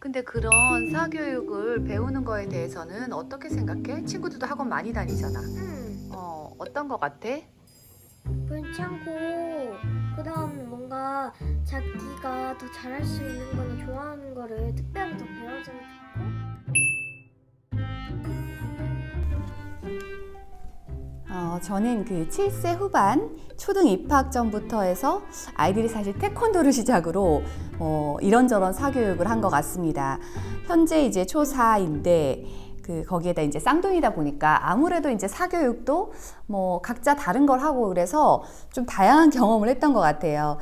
근데 그런 사교육을 배우는 거에 대해서는 어떻게 생각해? 친구들도 학원 많이 다니잖아. 어떤 거 같아? 괜찮고 그다음 뭔가 자기가 더 잘할 수 있는 거나 좋아하는 거를 특별히 더 배워주면 저는 그 7세 후반 초등 입학 전부터 해서 아이들이 사실 태권도를 시작으로 이런저런 사교육을 한 것 같습니다. 현재 이제 초4인데 거기에다 이제 쌍둥이다 보니까 아무래도 이제 사교육도 뭐 각자 다른 걸 하고 그래서 좀 다양한 경험을 했던 것 같아요.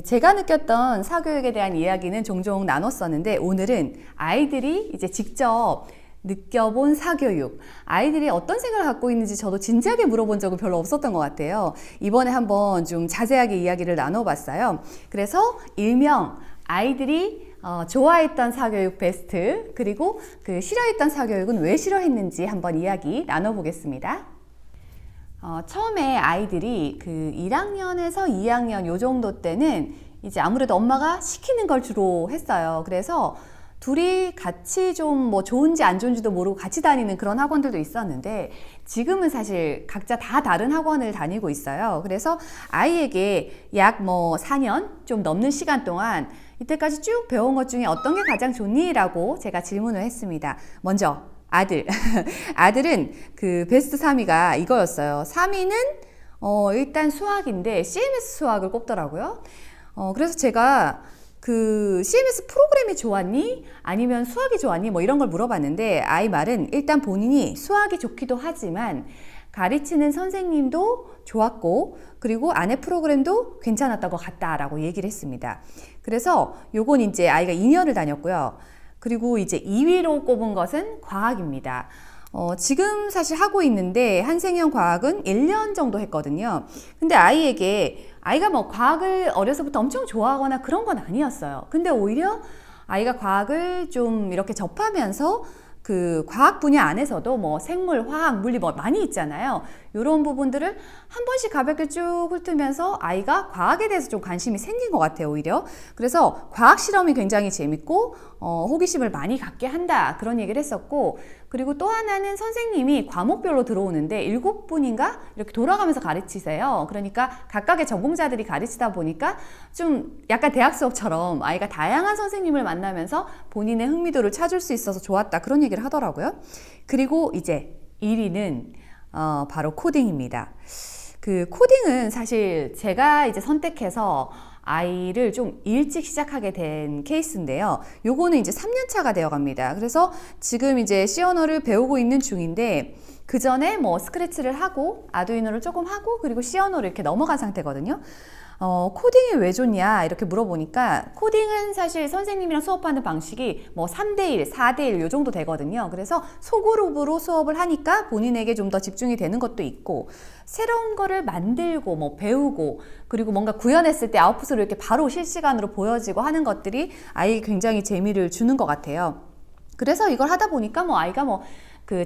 제가 느꼈던 사교육에 대한 이야기는 종종 나눴었는데 오늘은 아이들이 이제 직접 느껴본 사교육, 아이들이 어떤 생각을 갖고 있는지 저도 진지하게 물어본 적은 별로 없었던 것 같아요. 이번에 한번 좀 자세하게 이야기를 나눠봤어요. 그래서 일명 아이들이 좋아했던 사교육 베스트, 그리고 싫어했던 사교육은 왜 싫어했는지 한번 이야기 나눠보겠습니다. 처음에 아이들이 1학년에서 2학년 요 정도 때는 이제 아무래도 엄마가 시키는 걸 주로 했어요. 그래서 둘이 같이 좀 뭐 좋은지 안 좋은지도 모르고 같이 다니는 그런 학원들도 있었는데 지금은 사실 각자 다 다른 학원을 다니고 있어요. 그래서 아이에게 약 4년 좀 넘는 시간 동안 이때까지 쭉 배운 것 중에 어떤 게 가장 좋니? 라고 제가 질문을 했습니다. 먼저 아들. 아들은 베스트 3위가 이거였어요. 3위는 일단 수학인데 CMS 수학을 꼽더라고요. 그래서 제가 CMS 프로그램이 좋았니? 아니면 수학이 좋았니? 뭐 이런 걸 물어봤는데 아이 말은 일단 본인이 수학이 좋기도 하지만 가르치는 선생님도 좋았고 그리고 안에 프로그램도 괜찮았던 것 같다라고 얘기를 했습니다. 그래서 요건 이제 아이가 2년을 다녔고요. 그리고 이제 2위로 꼽은 것은 과학입니다. 지금 사실 하고 있는데 한생형 과학은 1년 정도 했거든요. 근데 아이가 뭐 과학을 어려서부터 엄청 좋아하거나 그런 건 아니었어요. 근데 오히려 아이가 과학을 좀 이렇게 접하면서 과학 분야 안에서도 뭐 생물, 화학, 물리 뭐 많이 있잖아요. 이런 부분들을 한 번씩 가볍게 쭉 훑으면서 아이가 과학에 대해서 좀 관심이 생긴 것 같아요, 오히려. 그래서 과학 실험이 굉장히 재밌고 호기심을 많이 갖게 한다, 그런 얘기를 했었고, 그리고 또 하나는 선생님이 과목별로 들어오는데 7분인가 이렇게 돌아가면서 가르치세요. 그러니까 각각의 전공자들이 가르치다 보니까 좀 약간 대학 수업처럼 아이가 다양한 선생님을 만나면서 본인의 흥미도를 찾을 수 있어서 좋았다, 그런 얘기를 하더라고요. 그리고 이제 1위는 바로 코딩입니다. 코딩은 사실 제가 이제 선택해서 아이를 좀 일찍 시작하게 된 케이스인데요. 요거는 이제 3년 차가 되어 갑니다. 그래서 지금 이제 C 언어를 배우고 있는 중인데 그 전에 뭐 스크래치를 하고 아두이노를 조금 하고 그리고 C 언어로 이렇게 넘어간 상태거든요. 코딩이 왜 좋냐 이렇게 물어보니까 코딩은 사실 선생님이랑 수업하는 방식이 뭐 3대1, 4대1 요 정도 되거든요. 그래서 소그룹으로 수업을 하니까 본인에게 좀 더 집중이 되는 것도 있고 새로운 거를 만들고 뭐 배우고 그리고 뭔가 구현했을 때 아웃풋으로 이렇게 바로 실시간으로 보여지고 하는 것들이 아이에게 굉장히 재미를 주는 것 같아요. 그래서 이걸 하다 보니까 뭐 아이가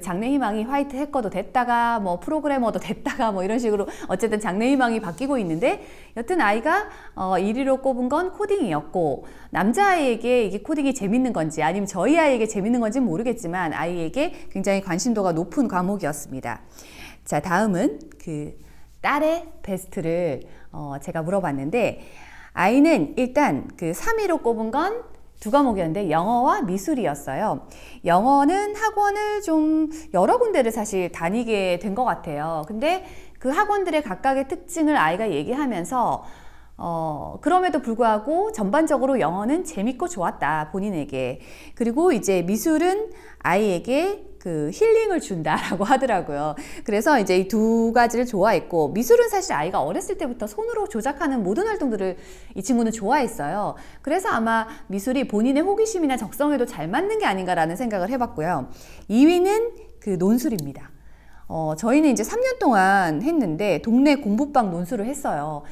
장래 희망이 화이트 해커도 됐다가 뭐 프로그래머도 됐다가 뭐 이런 식으로 어쨌든 장래 희망이 바뀌고 있는데 여튼 아이가 1위로 꼽은 건 코딩이었고 남자아이에게 이게 코딩이 재밌는 건지 아니면 저희 아이에게 재밌는 건지는 모르겠지만 아이에게 굉장히 관심도가 높은 과목이었습니다. 자, 다음은 딸의 베스트를 제가 물어봤는데 아이는 일단 3위로 꼽은 건 두 과목이었는데 영어와 미술이었어요. 영어는 학원을 좀 여러 군데를 사실 다니게 된 것 같아요. 근데 그 학원들의 각각의 특징을 아이가 얘기하면서 그럼에도 불구하고 전반적으로 영어는 재밌고 좋았다, 본인에게. 그리고 이제 미술은 아이에게 힐링을 준다라고 하더라고요. 그래서 이제 이 두 가지를 좋아했고 미술은 사실 아이가 어렸을 때부터 손으로 조작하는 모든 활동들을 이 친구는 좋아했어요. 그래서 아마 미술이 본인의 호기심이나 적성에도 잘 맞는 게 아닌가라는 생각을 해봤고요. 2위는 논술입니다. 저희는 이제 3년 동안 했는데 동네 공부방 논술을 했어요.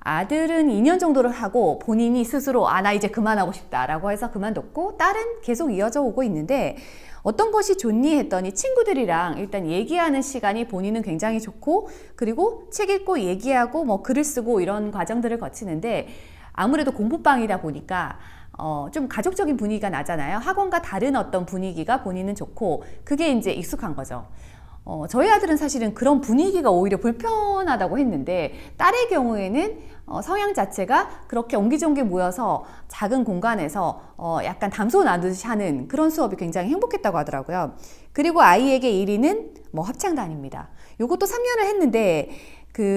아들은 2년 정도를 하고 본인이 스스로 나 이제 그만하고 싶다라고 해서 그만뒀고 딸은 계속 이어져 오고 있는데 어떤 것이 좋니 했더니 친구들이랑 일단 얘기하는 시간이 본인은 굉장히 좋고 그리고 책 읽고 얘기하고 뭐 글을 쓰고 이런 과정들을 거치는데 아무래도 공부방이다 보니까 좀 가족적인 분위기가 나잖아요. 학원과 다른 어떤 분위기가 본인은 좋고 그게 이제 익숙한 거죠. 저희 아들은 사실은 그런 분위기가 오히려 불편하다고 했는데 딸의 경우에는 성향 자체가 그렇게 옹기종기 모여서 작은 공간에서 약간 담소 나누듯이 하는 그런 수업이 굉장히 행복했다고 하더라고요. 그리고 아이에게 1위는 뭐 합창단입니다. 요것도 3년을 했는데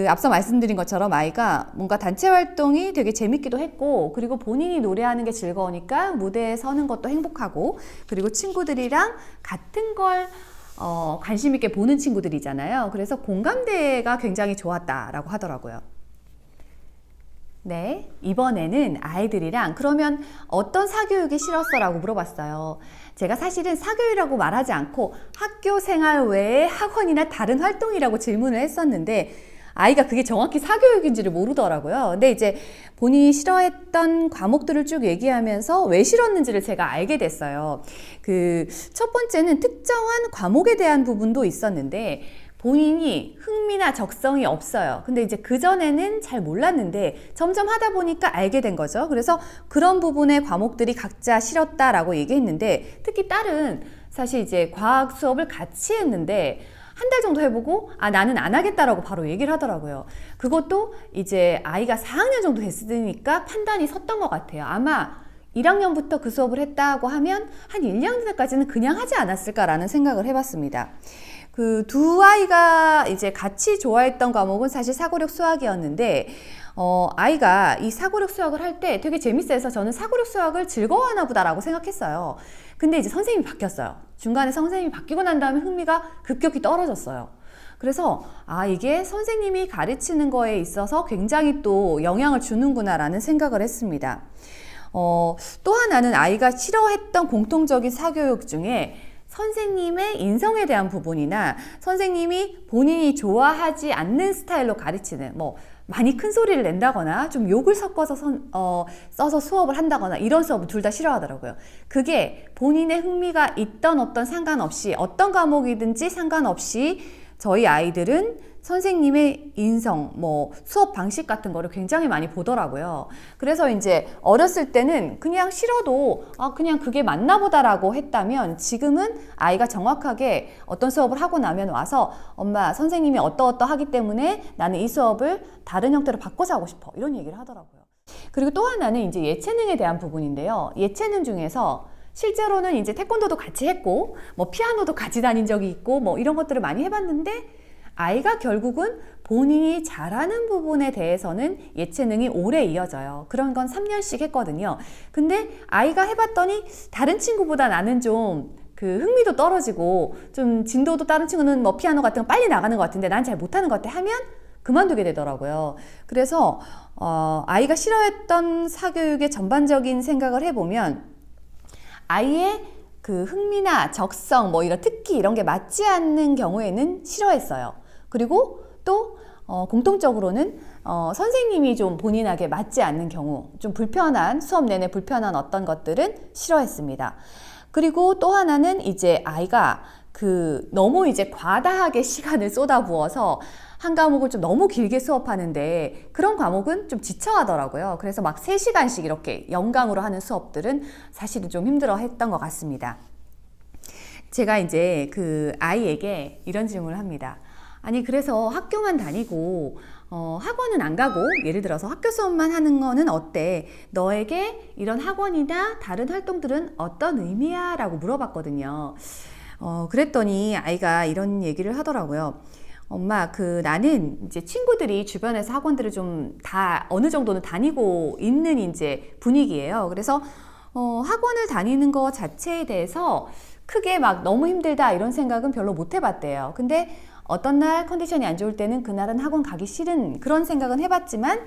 앞서 말씀드린 것처럼 아이가 뭔가 단체 활동이 되게 재밌기도 했고 그리고 본인이 노래하는 게 즐거우니까 무대에 서는 것도 행복하고 그리고 친구들이랑 같은 걸 관심 있게 보는 친구들이잖아요. 그래서 공감대가 굉장히 좋았다라고 하더라고요. 네, 이번에는 아이들이랑 그러면 어떤 사교육이 싫었어? 라고 물어봤어요. 제가 사실은 사교육이라고 말하지 않고 학교 생활 외에 학원이나 다른 활동이라고 질문을 했었는데 아이가 그게 정확히 사교육인지를 모르더라고요. 근데 이제 본인이 싫어했던 과목들을 쭉 얘기하면서 왜 싫었는지를 제가 알게 됐어요. 첫 번째는 특정한 과목에 대한 부분도 있었는데 본인이 흥미나 적성이 없어요. 근데 이제 그전에는 잘 몰랐는데 점점 하다 보니까 알게 된 거죠. 그래서 그런 부분의 과목들이 각자 싫었다라고 얘기했는데 특히 딸은 사실 이제 과학 수업을 같이 했는데 한 달 정도 해보고 나는 안 하겠다라고 바로 얘기를 하더라고요. 그것도 이제 아이가 4학년 정도 됐으니까 판단이 섰던 것 같아요. 아마 1학년부터 그 수업을 했다고 하면 한 1, 2학년 때까지는 그냥 하지 않았을까라는 생각을 해봤습니다. 두 아이가 이제 같이 좋아했던 과목은 사실 사고력 수학이었는데 아이가 이 사고력 수학을 할 때 되게 재밌어해서 저는 사고력 수학을 즐거워하나 보다라고 생각했어요. 근데 이제 선생님이 바뀌었어요. 중간에 선생님이 바뀌고 난 다음에 흥미가 급격히 떨어졌어요. 그래서 이게 선생님이 가르치는 거에 있어서 굉장히 또 영향을 주는구나 라는 생각을 했습니다. 또 하나는 아이가 싫어했던 공통적인 사교육 중에 선생님의 인성에 대한 부분이나 선생님이 본인이 좋아하지 않는 스타일로 가르치는 많이 큰 소리를 낸다거나 좀 욕을 섞어서 써서 수업을 한다거나 이런 수업을 둘 다 싫어하더라고요. 그게 본인의 흥미가 있던 없던 상관없이 어떤 과목이든지 상관없이 저희 아이들은 선생님의 인성, 수업 방식 같은 거를 굉장히 많이 보더라고요. 그래서 이제 어렸을 때는 그냥 싫어도 그냥 그게 맞나 보다라고 했다면 지금은 아이가 정확하게 어떤 수업을 하고 나면 와서 엄마 선생님이 어떠하기 때문에 나는 이 수업을 다른 형태로 바꿔서 하고 싶어 이런 얘기를 하더라고요. 그리고 또 하나는 이제 예체능에 대한 부분인데요. 예체능 중에서 실제로는 이제 태권도도 같이 했고 피아노도 같이 다닌 적이 있고 이런 것들을 많이 해봤는데 아이가 결국은 본인이 잘하는 부분에 대해서는 예체능이 오래 이어져요. 그런 건 3년씩 했거든요. 근데 아이가 해봤더니 다른 친구보다 나는 좀 흥미도 떨어지고 좀 진도도 다른 친구는 피아노 같은 거 빨리 나가는 것 같은데 난 잘 못하는 것 같아 하면 그만두게 되더라고요. 그래서 아이가 싫어했던 사교육의 전반적인 생각을 해보면 아이의 흥미나 적성 이런 특기 이런 게 맞지 않는 경우에는 싫어했어요. 그리고 또 공통적으로는 선생님이 좀 본인에게 맞지 않는 경우 좀 불편한 수업 내내 불편한 어떤 것들은 싫어했습니다. 그리고 또 하나는 이제 아이가 너무 이제 과다하게 시간을 쏟아부어서 한 과목을 좀 너무 길게 수업하는데 그런 과목은 좀 지쳐하더라고요. 그래서 막 3시간씩 이렇게 연강으로 하는 수업들은 사실은 좀 힘들어 했던 것 같습니다. 제가 이제 아이에게 이런 질문을 합니다. 아니 그래서 학교만 다니고 학원은 안 가고 예를 들어서 학교 수업만 하는 거는 어때? 너에게 이런 학원이나 다른 활동들은 어떤 의미야? 라고 물어봤거든요. 그랬더니 아이가 이런 얘기를 하더라고요. 엄마, 나는 이제 친구들이 주변에서 학원들을 좀 다 어느 정도는 다니고 있는 이제 분위기예요. 그래서 학원을 다니는 거 자체에 대해서 크게 막 너무 힘들다 이런 생각은 별로 못 해봤대요. 근데 어떤 날 컨디션이 안 좋을 때는 그날은 학원 가기 싫은 그런 생각은 해봤지만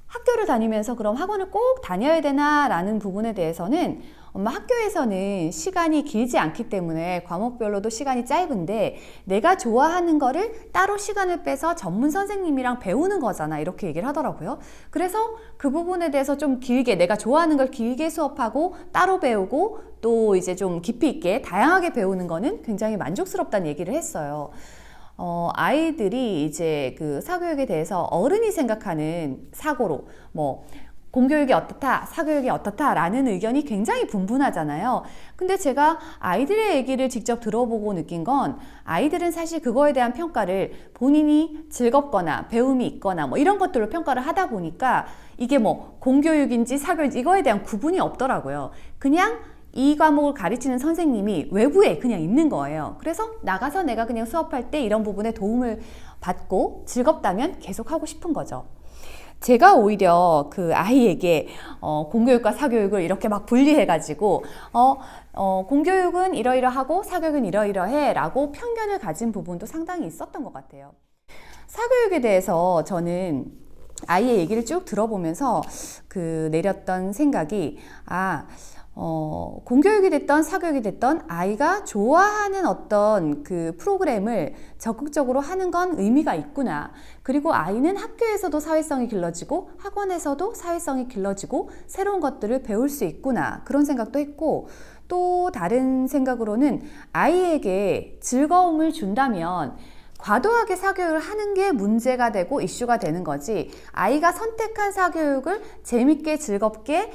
학교를 다니면서 그럼 학원을 꼭 다녀야 되나 라는 부분에 대해서는 엄마 학교에서는 시간이 길지 않기 때문에 과목별로도 시간이 짧은데 내가 좋아하는 거를 따로 시간을 빼서 전문 선생님이랑 배우는 거잖아 이렇게 얘기를 하더라고요. 그래서 그 부분에 대해서 좀 길게 내가 좋아하는 걸 길게 수업하고 따로 배우고 또 이제 좀 깊이 있게 다양하게 배우는 거는 굉장히 만족스럽다는 얘기를 했어요. 아이들이 이제 사교육에 대해서 어른이 생각하는 사고로 공교육이 어떻다, 사교육이 어떻다라는 의견이 굉장히 분분하잖아요. 근데 제가 아이들의 얘기를 직접 들어보고 느낀 건 아이들은 사실 그거에 대한 평가를 본인이 즐겁거나 배움이 있거나 뭐 이런 것들로 평가를 하다 보니까 이게 뭐 공교육인지 사교육인지 이거에 대한 구분이 없더라고요. 그냥 이 과목을 가르치는 선생님이 외부에 그냥 있는 거예요. 그래서 나가서 내가 그냥 수업할 때 이런 부분에 도움을 받고 즐겁다면 계속 하고 싶은 거죠. 제가 오히려 그 아이에게 공교육과 사교육을 이렇게 막 분리해가지고 공교육은 이러이러하고 사교육은 이러이러해 라고 편견을 가진 부분도 상당히 있었던 것 같아요. 사교육에 대해서 저는 아이의 얘기를 쭉 들어보면서 내렸던 생각이 공교육이 됐던 사교육이 됐던 아이가 좋아하는 어떤 그 프로그램을 적극적으로 하는 건 의미가 있구나. 그리고 아이는 학교에서도 사회성이 길러지고 학원에서도 사회성이 길러지고 새로운 것들을 배울 수 있구나. 그런 생각도 했고 또 다른 생각으로는 아이에게 즐거움을 준다면 과도하게 사교육을 하는 게 문제가 되고 이슈가 되는 거지 아이가 선택한 사교육을 재밌게 즐겁게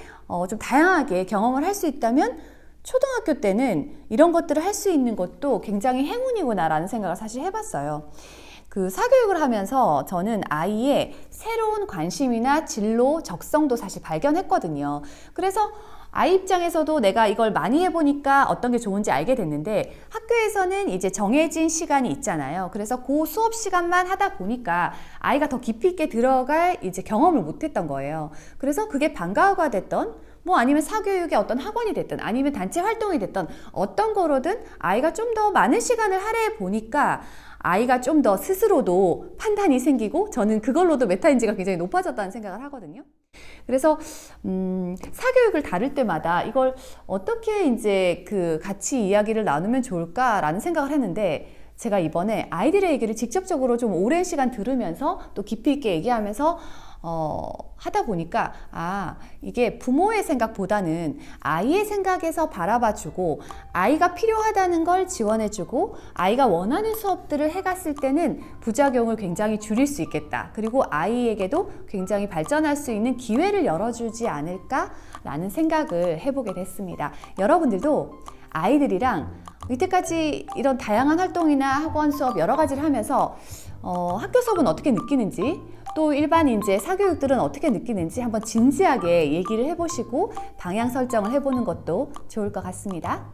좀 다양하게 경험을 할 수 있다면 초등학교 때는 이런 것들을 할 수 있는 것도 굉장히 행운이구나 라는 생각을 사실 해봤어요. 그 사교육을 하면서 저는 아이의 새로운 관심이나 진로 적성도 사실 발견했거든요. 그래서 아이 입장에서도 내가 이걸 많이 해보니까 어떤 게 좋은지 알게 됐는데 학교에서는 이제 정해진 시간이 있잖아요. 그래서 그 수업 시간만 하다 보니까 아이가 더 깊이 있게 들어갈 이제 경험을 못했던 거예요. 그래서 그게 방과후가 됐던 뭐 아니면 사교육의 어떤 학원이 됐든 아니면 단체 활동이 됐든 어떤 거로든 아이가 좀 더 많은 시간을 할애해 보니까 아이가 좀 더 스스로도 판단이 생기고 저는 그걸로도 메타인지가 굉장히 높아졌다는 생각을 하거든요. 그래서 사교육을 다룰 때마다 이걸 어떻게 이제 같이 이야기를 나누면 좋을까라는 생각을 했는데 제가 이번에 아이들의 얘기를 직접적으로 좀 오랜 시간 들으면서 또 깊이 있게 얘기하면서 하다 보니까 이게 부모의 생각보다는 아이의 생각에서 바라봐주고 아이가 필요하다는 걸 지원해주고 아이가 원하는 수업들을 해갔을 때는 부작용을 굉장히 줄일 수 있겠다. 그리고 아이에게도 굉장히 발전할 수 있는 기회를 열어주지 않을까라는 생각을 해보게 됐습니다. 여러분들도 아이들이랑 이때까지 이런 다양한 활동이나 학원 수업 여러 가지를 하면서 학교 수업은 어떻게 느끼는지 또 일반 이제 사교육들은 어떻게 느끼는지 한번 진지하게 얘기를 해보시고 방향 설정을 해보는 것도 좋을 것 같습니다.